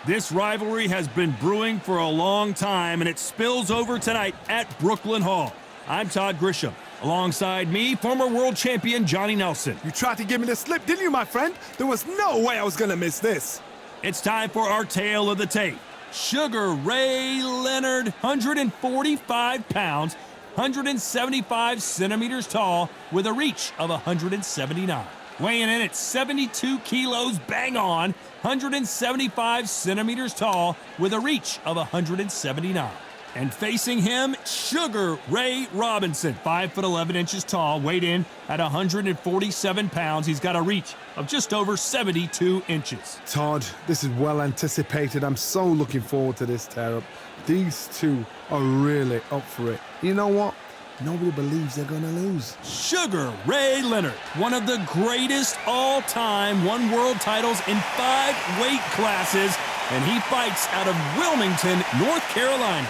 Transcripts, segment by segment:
This rivalry has been brewing for a long time, and it spills over tonight at Brooklyn Hall. I'm Todd Grisham. Alongside me, former world champion Johnny Nelson. You tried to give me the slip, didn't you, my friend? There was no way I was going to miss this. It's time for our tale of the tape. Sugar Ray Leonard, 145 pounds, 175 centimeters tall, with a reach of 179. Weighing in at 72 kilos, bang on, 175 centimeters tall, with a reach of 179. And facing him, Sugar Ray Robinson, 5'11" inches tall, weighed in at 147 pounds. He's got a reach of just over 72 inches. Todd, this is well anticipated. I'm so looking forward to this tear-up. These two are really up for it. You know what? Nobody believes they're going to lose. Sugar Ray Leonard, one of the greatest all-time, won world titles in 5 weight classes, and he fights out of Wilmington, North Carolina.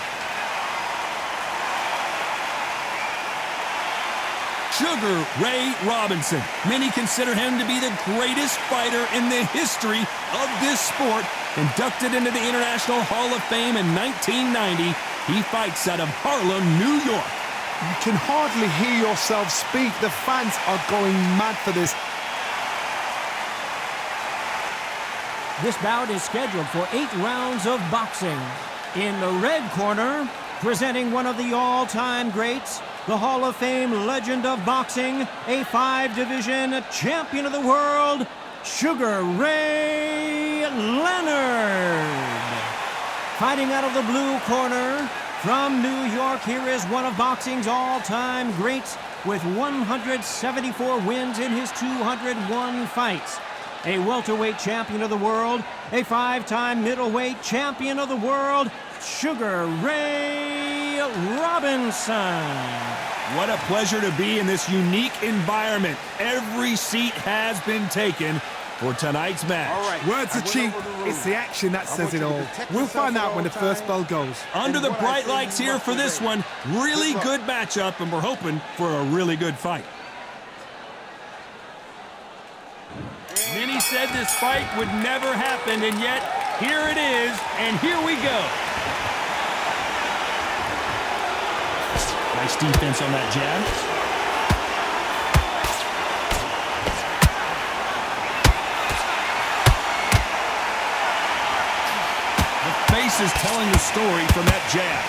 Sugar Ray Robinson. Many consider him to be the greatest fighter in the history of this sport. Inducted into the International Hall of Fame in 1990, he fights out of Harlem, New York. You can hardly hear yourself speak. The fans are going mad for this. This bout is scheduled for 8 rounds of boxing. In the red corner, presenting one of the all-time greats, the Hall of Fame legend of boxing, a 5-division champion of the world, Sugar Ray Leonard. Fighting out of the blue corner, from New York, here is one of boxing's all-time greats with 174 wins in his 201 fights. A welterweight champion of the world, a 5-time middleweight champion of the world, Sugar Ray Robinson. What a pleasure to be in this unique environment. Every seat has been taken for tonight's match. All right. Words are cheap. It's the action that says it all. We'll find out when the first bell goes. Under the bright lights here for this one, really good matchup, and we're hoping for a really good fight. Many said this fight would never happen, and yet here it is, and here we go. Nice defense on that jab. The face is telling the story from that jab.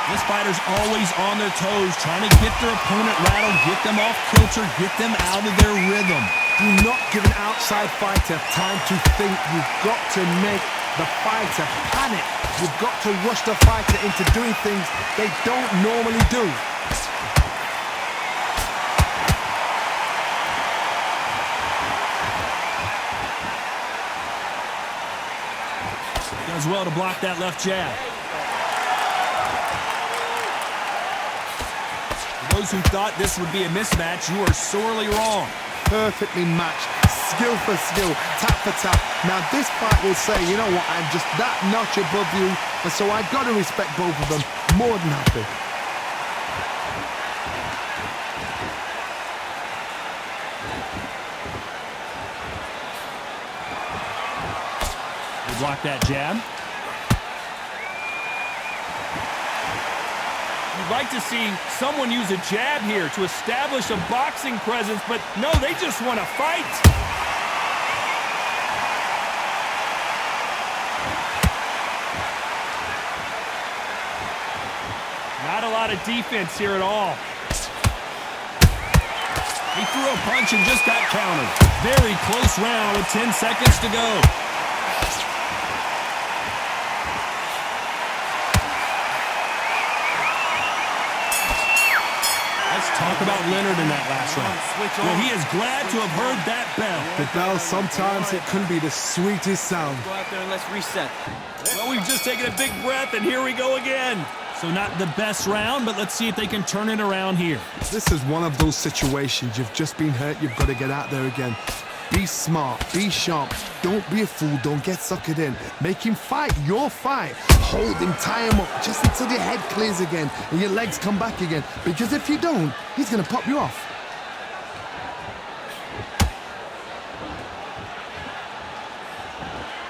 This fighter's always on their toes, trying to get their opponent rattled, get them off kilter, get them out of their rhythm. Do not give an outside fighter time to think. You've got to make the fighter panic. You've got to rush the fighter into doing things they don't normally do. Does well to block that left jab. For those who thought this would be a mismatch, you are sorely wrong. Perfectly matched, skill for skill, tap for tap. Now this fight will say, you know what, I'm just that notch above you, and so I've got to respect both of them. More than happy. They block that jab. You'd like to see someone use a jab here to establish a boxing presence, but no, they just want to fight. Not a lot of defense here at all. He threw a punch and just got countered. Very close round with 10 seconds to go. Talk about Leonard in that last round. Well, he is glad to have heard that bell. The bell, sometimes it can be the sweetest sound. Go out there and let's reset. Well, we've just taken a big breath, and here we go again. So not the best round, but let's see if they can turn it around here. This is one of those situations. You've just been hurt. You've got to get out there again. Be smart. Be sharp. Don't be a fool. Don't get suckered in. Make him fight your fight. Hold him, tie him up just until your head clears again and your legs come back again. Because if you don't, he's going to pop you off.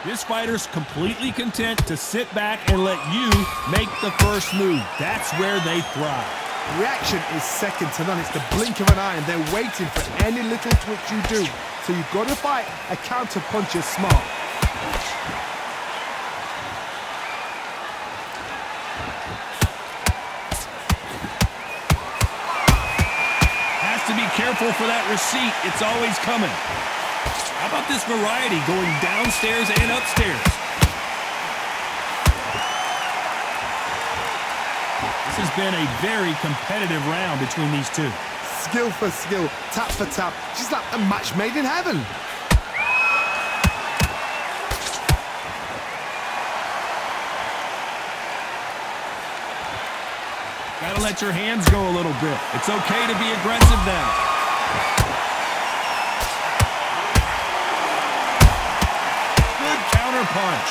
This fighter's completely content to sit back and let you make the first move. That's where they thrive. Reaction is second to none. It's the blink of an eye, and they're waiting for any little twitch you do. So you've got to fight a counter punch is smart. Has to be careful for that receipt. It's always coming. How about this variety going downstairs and upstairs? This has been a very competitive round between these two. Skill for skill, tap for tap. She's like a match made in heaven. Gotta let your hands go a little bit. It's okay to be aggressive now. Good counter punch.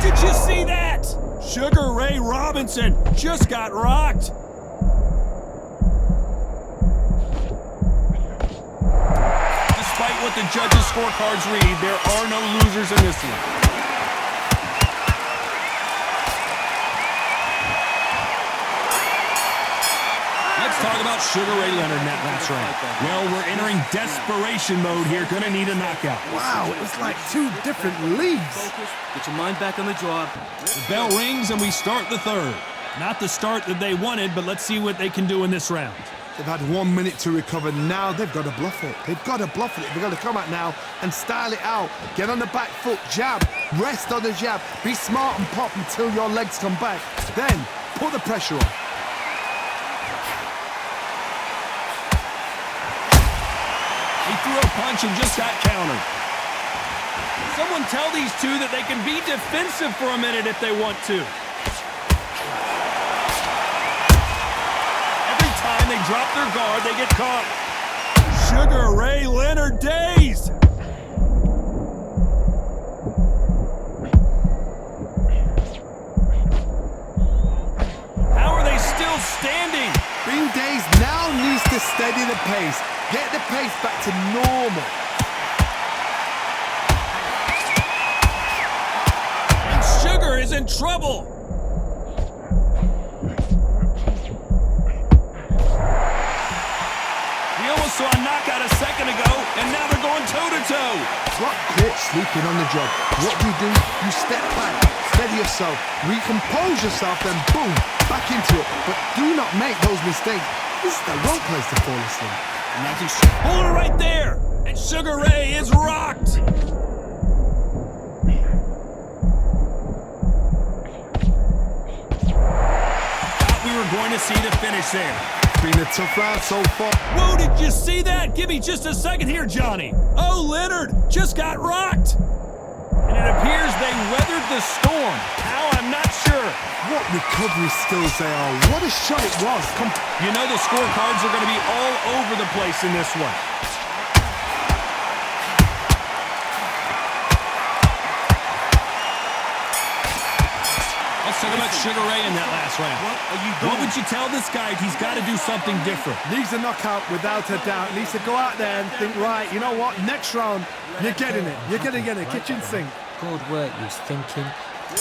Did you see that? Sugar Ray Robinson just got rocked. Despite what the judges' scorecards read, there are no losers in this one. Let's talk about Sugar Ray Leonard in that last round. Well, we're entering desperation mode here. Gonna need a knockout. Wow, it was like two different leagues. Get your mind back on the job. The bell rings and we start the third. Not the start that they wanted, but let's see what they can do in this round. They've had 1 minute to recover. Now they've got to bluff it. They've got to bluff it. They've got to come out now and style it out. Get on the back foot, jab, rest on the jab. Be smart and pop until your legs come back. Then put the pressure on. He threw a punch and just got countered. Someone tell these two that they can be defensive for a minute if they want to. Every time they drop their guard, they get caught. Sugar Ray Leonard dazed. How are they still standing? Being dazed now needs to steady the pace. Get the pace back to normal. And Sugar is in trouble. We almost saw a knockout a second ago, and now they're going toe-to-toe. Got caught sleeping on the job. What do? You step back, steady yourself, recompose yourself, then boom, back into it. But do not make those mistakes. This is the wrong place to fall asleep. And now he's holding right there, and Sugar Ray is rocked. Thought we were going to see the finish there. Been a tough round so far. Whoa, did you see that? Give me just a second here, Johnny. Oh, Leonard just got rocked. And it appears they weathered the storm. How? I'm not sure. What recovery skills they are. What a shot it was. You know the scorecards are going to be all over the place in this one. Let's talk about Sugar Ray in that last round. What are you doing? What would you tell this guy if he's got to do something different? Needs a knockout without a doubt. Needs to go out there and think, right, you know what? Next round, you're getting it. You're going to get it. Kitchen sink. Good work, you thinking.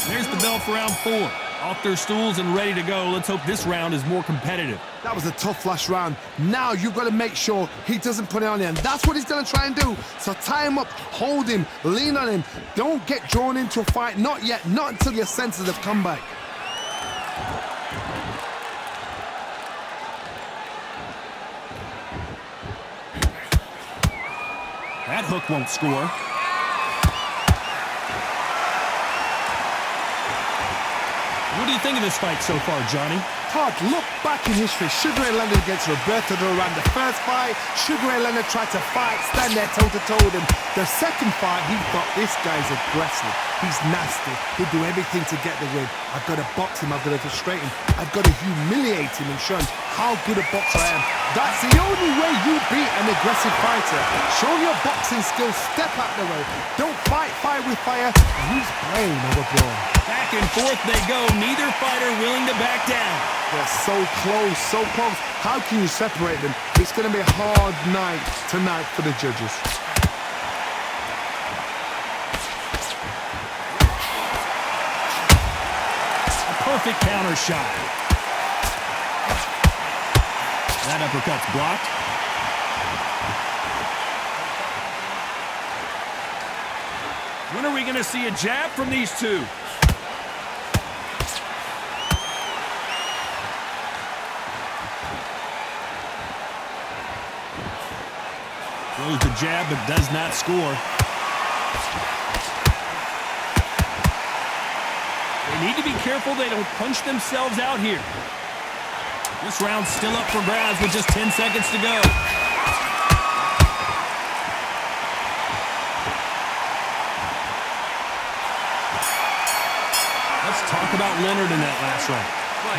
There's the bell for round 4. Off their stools and ready to go. Let's hope this round is more competitive. That was a tough last round. Now you've got to make sure he doesn't put it on you, and that's what he's going to try and do. So tie him up, hold him, lean on him. Don't get drawn into a fight. Not yet. Not until your senses have come back. That hook won't score. What do you think of this fight so far, Johnny? Todd, look back in history. Sugar Ray Leonard against Roberto Duran. The first fight, Sugar Ray Leonard tried to fight, stand there toe-to-toe with him. The second fight, he thought, this guy's aggressive. He's nasty. He'll do everything to get the win. I've got to box him. I've got to frustrate him. I've got to humiliate him and show him how good a boxer I am. That's the only way you beat an aggressive fighter. Show your boxing skills. Step out the way. Don't fight fire with fire. Use brain over brawn. Back and forth they go. Neither fighter willing to back down. They're so close, so close. How can you separate them? It's going to be a hard night tonight for the judges. A perfect counter shot. That uppercut's blocked. When are we going to see a jab from these two? Throws the jab, but does not score. They need to be careful they don't punch themselves out here. This round's still up for grabs with just 10 seconds to go. Let's talk about Leonard in that last round.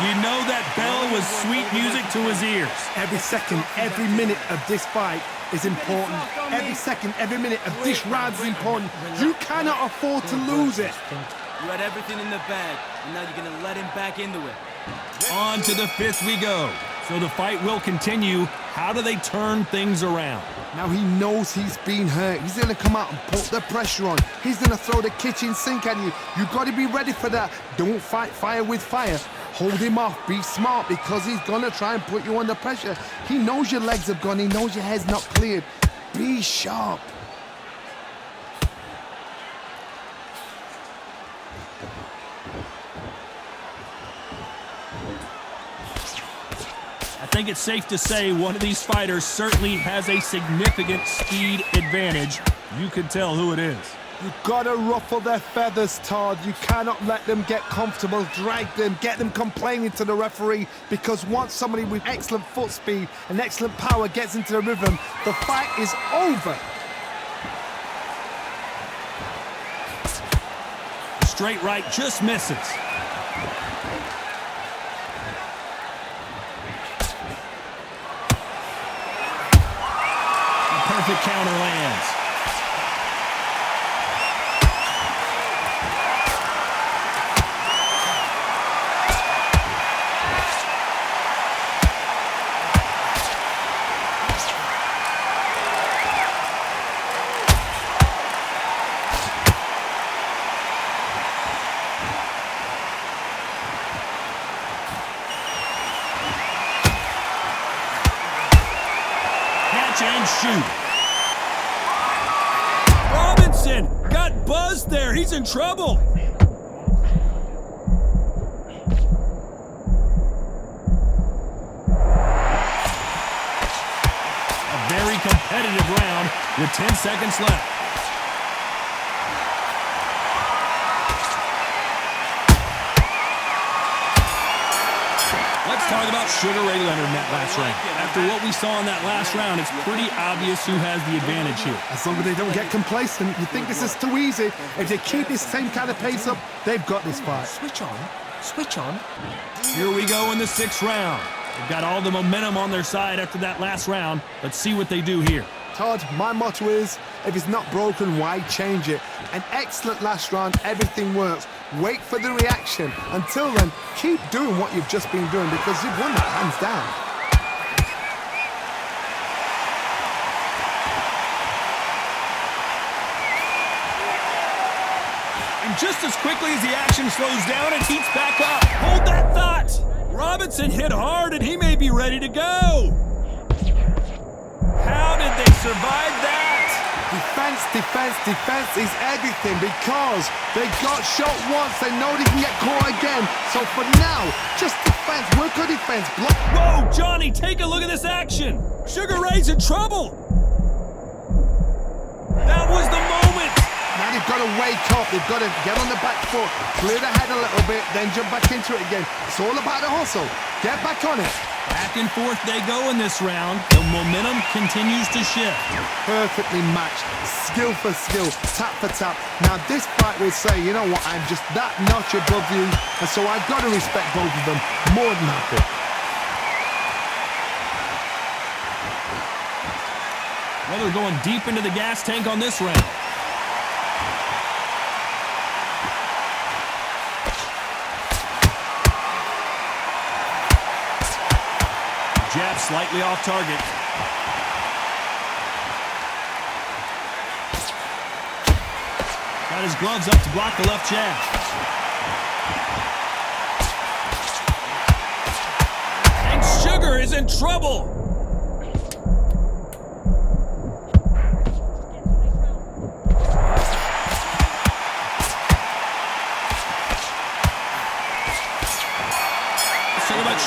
You know that bell was sweet music to his ears. Every second, every minute of this fight is important. Every second, every minute of this round is important. You cannot afford to lose it. You had everything in the bag, and now you're going to let him back into it. On to the fifth we go. So the fight will continue. How do they turn things around? Now he knows he's been hurt. He's going to come out and put the pressure on. He's going to throw the kitchen sink at you. You've got to be ready for that. Don't fight fire with fire. Hold him off. Be smart because he's going to try and put you under pressure. He knows your legs have gone. He knows your head's not cleared. Be sharp. I think it's safe to say one of these fighters certainly has a significant speed advantage. You can tell who it is. You've got to ruffle their feathers, Todd. You cannot let them get comfortable, drag them, get them complaining to the referee, because once somebody with excellent foot speed and excellent power gets into the rhythm, the fight is over. Straight right just misses. Perfect counter lands. Catch and shoot. Got buzzed there. He's in trouble. A very competitive round with 10 seconds left. Let's talk about Sugar Ray Leonard in that last round. After what we saw in that last round, it's pretty obvious who has the advantage here. As long as they don't get complacent, you think this is too easy. If they keep this same kind of pace up, they've got this fight. Switch on. Switch on. Here we go in the sixth round. They've got all the momentum on their side after that last round. Let's see what they do here. Todd, my motto is, if it's not broken, why change it? An excellent last round, everything works. Wait for the reaction. Until then, keep doing what you've just been doing because you've won that hands down. And just as quickly as the action slows down, it heats back up. Hold that thought. Robinson hit hard and he may be ready to go. How did they survive that? Defense, defense, defense is everything because they got shot once. They know they can get caught again. So for now, just defense. Work on defense. Block. Whoa, Johnny, take a look at this action. Sugar Ray's in trouble. That was the moment. Now they've got to wake up. They've got to get on the back foot, clear the head a little bit, then jump back into it again. It's all about the hustle. Get back on it. Back and forth they go in this round. The momentum continues to shift. Perfectly matched, skill for skill, tap for tap. Now this fight will say, you know what, I'm just that notch above you, and so I've got to respect both of them. More than happy. Well, they're going deep into the gas tank on this round. Jab slightly off target. Got his gloves up to block the left jab. And Sugar is in trouble.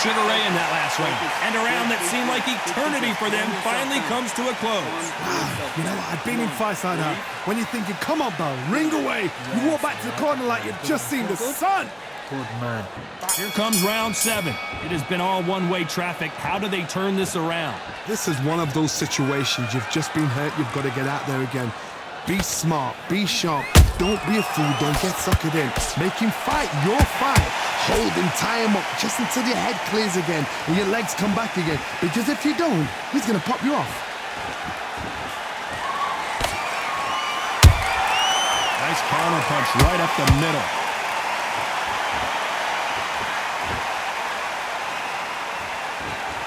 Sugar Ray in that last round. And a round that seemed like eternity for them finally comes to a close. You know what? I've been in fights like that. When you're thinking, come on, Bo, ring away. You walk back to the corner like you've just seen the sun. Good man. Here comes round 7. It has been all one-way traffic. How do they turn this around? This is one of those situations. You've just been hurt. You've got to get out there again. Be smart. Be sharp. Don't be a fool. Don't get suckered in. Make him fight your fight. Hold him, tie him up, just until your head clears again and your legs come back again. Because if you don't, he's going to pop you off. Nice counter punch right up the middle.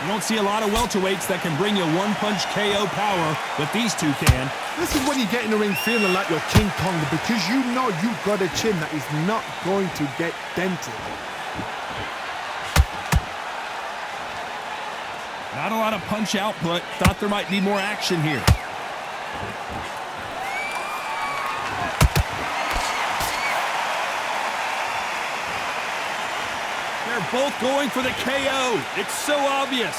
You don't see a lot of welterweights that can bring you one-punch KO power, but these two can. This is when you get in the ring feeling like you're King Kong, because you know you've got a chin that is not going to get dented. Not a lot of punch output. Thought there might be more action here. They're both going for the KO. It's so obvious.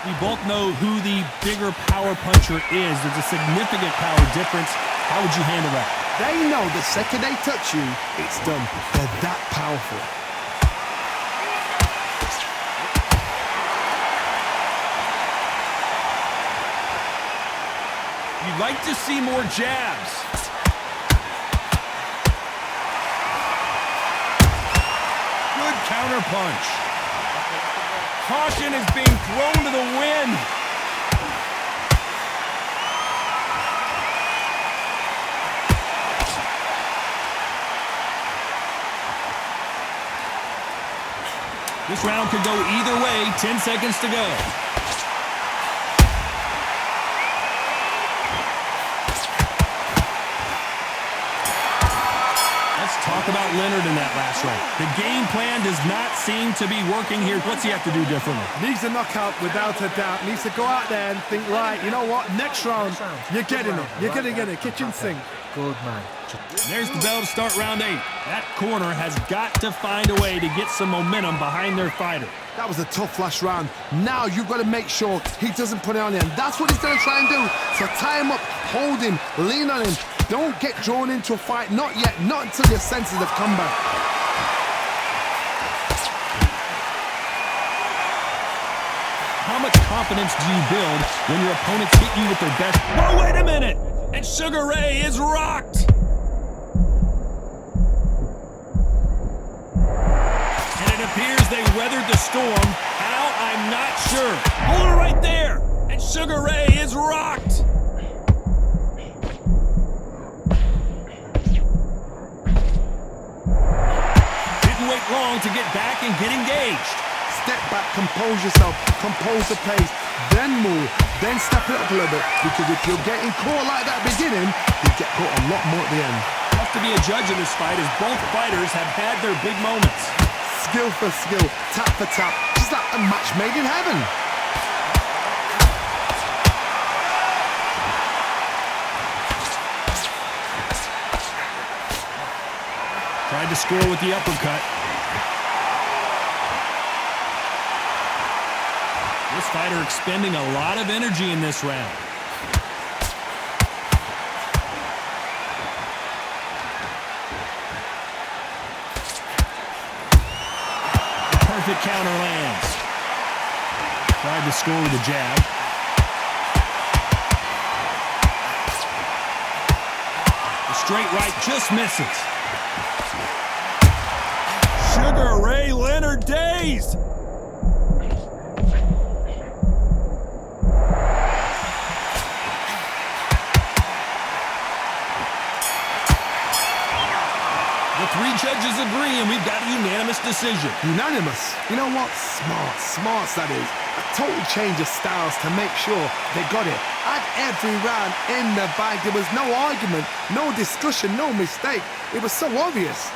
We both know who the bigger power puncher is. There's a significant power difference. How would you handle that? They know the second they touch you, it's done. They're that powerful. You'd like to see more jabs. Good counter punch. Caution is being thrown to the wind. This round could go either way. 10 seconds to go. Talk about Leonard in that last round. The game plan does not seem to be working here. What's he have to do differently? Needs a knockout without a doubt. Needs to go out there and think, right, you know what? Next round, you're getting it. You're going to get it. Kitchen sink. Good man. There's the bell to start round 8. That corner has got to find a way to get some momentum behind their fighter. That was a tough last round. Now you've got to make sure he doesn't put it on him. That's what he's going to try and do. So tie him up, hold him, lean on him. Don't get drawn into a fight. Not yet. Not until your senses have come back. How much confidence do you build when your opponents hit you with their best? Oh, wait a minute! And Sugar Ray is rocked! And it appears they weathered the storm. How? I'm not sure. Hold it right there! And Sugar Ray is rocked! Didn't wait long to get back and get engaged. Step back, compose yourself, compose the pace, then move, then step it up a little bit. Because if you're getting caught like that beginning, you get caught a lot more at the end. Tough to be a judge of this fight as both fighters have had their big moments. Skill for skill, tap for tap, just like a match made in heaven. Tried to score with the uppercut. This fighter expending a lot of energy in this round. Terrific counter lands. Tried to score with a jab. The straight right just misses. Sugar Ray Leonard dazed. The three judges agree, and we've got a unanimous decision. Unanimous? You know what? Smarts that is. A total change of styles to make sure they got it. At every round in the bag, there was no argument, no discussion, no mistake. It was so obvious.